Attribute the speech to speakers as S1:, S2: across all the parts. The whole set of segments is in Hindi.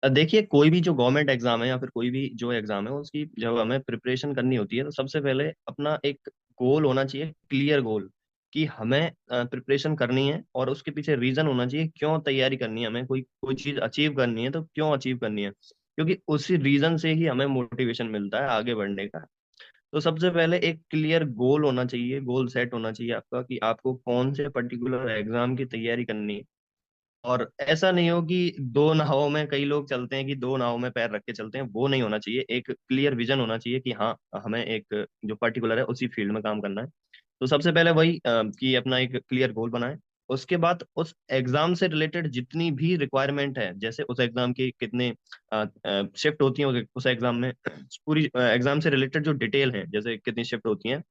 S1: देखिए, कोई भी जो गवर्नमेंट एग्जाम है या फिर कोई भी जो एग्जाम है, उसकी जब हमें प्रिपरेशन करनी होती है तो सबसे पहले अपना एक गोल होना चाहिए, क्लियर गोल, कि हमें प्रिपरेशन करनी है और उसके पीछे रीजन होना चाहिए क्यों तैयारी करनी है। हमें कोई कोई चीज अचीव करनी है तो क्यों अचीव करनी है, क्योंकि उसी रीजन से ही हमें मोटिवेशन मिलता है आगे बढ़ने का। तो सबसे पहले एक क्लियर गोल होना चाहिए, गोल सेट होना चाहिए आपका, कि आपको कौन से पर्टिकुलर एग्जाम की तैयारी करनी है। और ऐसा नहीं हो कि दो नावों में, कई लोग चलते हैं कि दो नावों में पैर रख के चलते हैं, वो नहीं होना चाहिए। एक क्लियर विजन होना चाहिए कि हाँ, हमें एक जो पर्टिकुलर है उसी फील्ड में काम करना है। तो सबसे पहले वही कि अपना एक क्लियर गोल बनाएं। उसके बाद उस एग्जाम से रिलेटेड जितनी भी रिक्वायरमेंट है, जैसे उस एग्जाम की कितने शिफ्ट होती हैं उस एग्जाम में, पूरी एग्जाम से रिलेटेड जो डिटेल है, जैसे कितनी शिफ्ट होती हैं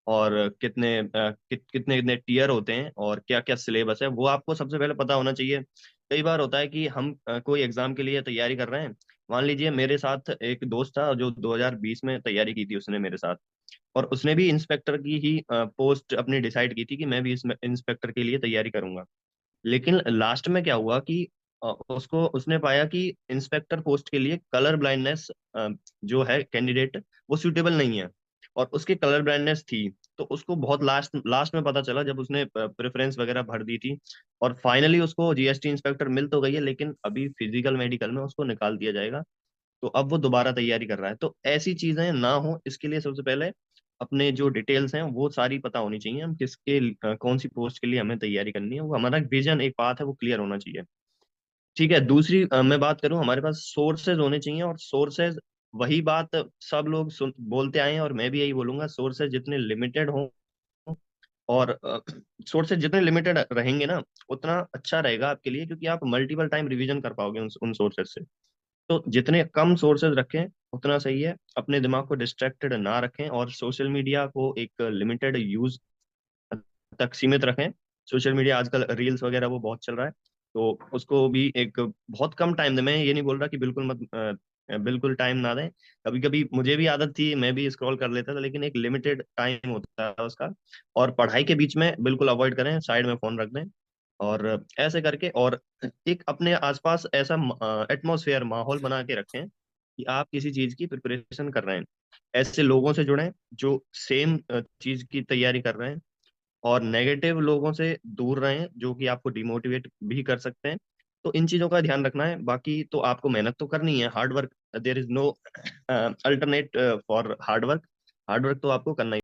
S1: और कितने कितने टीयर होते हैं और क्या क्या सिलेबस है, वो आपको सबसे पहले पता होना चाहिए। कई बार होता है कि हम कोई एग्जाम के लिए तैयारी कर रहे हैं। मान लीजिए मेरे साथ एक दोस्त था जो 2020 में तैयारी की थी उसने मेरे साथ, और उसने भी इंस्पेक्टर की ही पोस्ट अपनी डिसाइड की थी कि मैं भी इस इंस्पेक्टर के लिए तैयारी करूंगा। लेकिन लास्ट में क्या हुआ कि उसको उसने पाया कि इंस्पेक्टर पोस्ट के लिए कलर ब्लाइंडनेस जो है कैंडिडेट, वो सूटेबल नहीं है, और उसकी कलर ब्लाइंडनेस थी। तो उसको बहुत लास्ट लास्ट में पता चला जब उसने प्रेफरेंस वगैरह भर दी थी। और फाइनली उसको जीएसटी इंस्पेक्टर मिल तो गई है, लेकिन अभी फिजिकल मेडिकल में उसको निकाल दिया जाएगा। तो अब वो दोबारा तैयारी कर रहा है। तो ऐसी चीजें ना हो, इसके लिए सबसे पहले अपने जो डिटेल्स हैं वो सारी पता होनी चाहिए। हम किसके कौन सी पोस्ट के लिए हमें तैयारी करनी है, वो हमारा विजन एक पाथ है, वो क्लियर होना चाहिए। ठीक है, दूसरी मैं बात करूं, हमारे पास सोर्सेज होने चाहिए। और सोर्सेज, वही बात सब लोग बोलते आए हैं और मैं भी यही बोलूंगा, सोर्सेज जितने लिमिटेड हों और सोर्सेज जितने लिमिटेड रहेंगे ना, उतना अच्छा रहेगा आपके लिए, क्योंकि आप मल्टीपल टाइम रिवीजन कर पाओगे उन सोर्सेज से। तो जितने कम सोर्सेज रखें उतना सही है। अपने दिमाग को डिस्ट्रैक्टेड ना रखें और सोशल मीडिया को एक लिमिटेड यूज तक सीमित रखें। सोशल मीडिया आजकल रील्स वगैरह वो बहुत चल रहा है, तो उसको भी एक बहुत कम टाइम दें। मैं ये नहीं बोल रहा कि बिल्कुल मत बिल्कुल टाइम ना दें। कभी कभी मुझे भी आदत थी, मैं भी स्क्रॉल कर लेता था, लेकिन एक लिमिटेड टाइम होता है उसका। और पढ़ाई के बीच में बिल्कुल अवॉइड करें, साइड में फोन रख दें। और ऐसे करके, और एक अपने आसपास ऐसा एटमोसफेयर, माहौल बना के रखें कि आप किसी चीज की प्रिपरेशन कर रहे हैं। ऐसे लोगों से जुड़ें जो सेम चीज की तैयारी कर रहे हैं, और नेगेटिव लोगों से दूर रहें जो कि आपको डिमोटिवेट भी कर सकते हैं। तो इन चीजों का ध्यान रखना है। बाकी तो आपको मेहनत तो करनी है, hard work, there is no alternate for hard work. Hard work तो आपको करना ही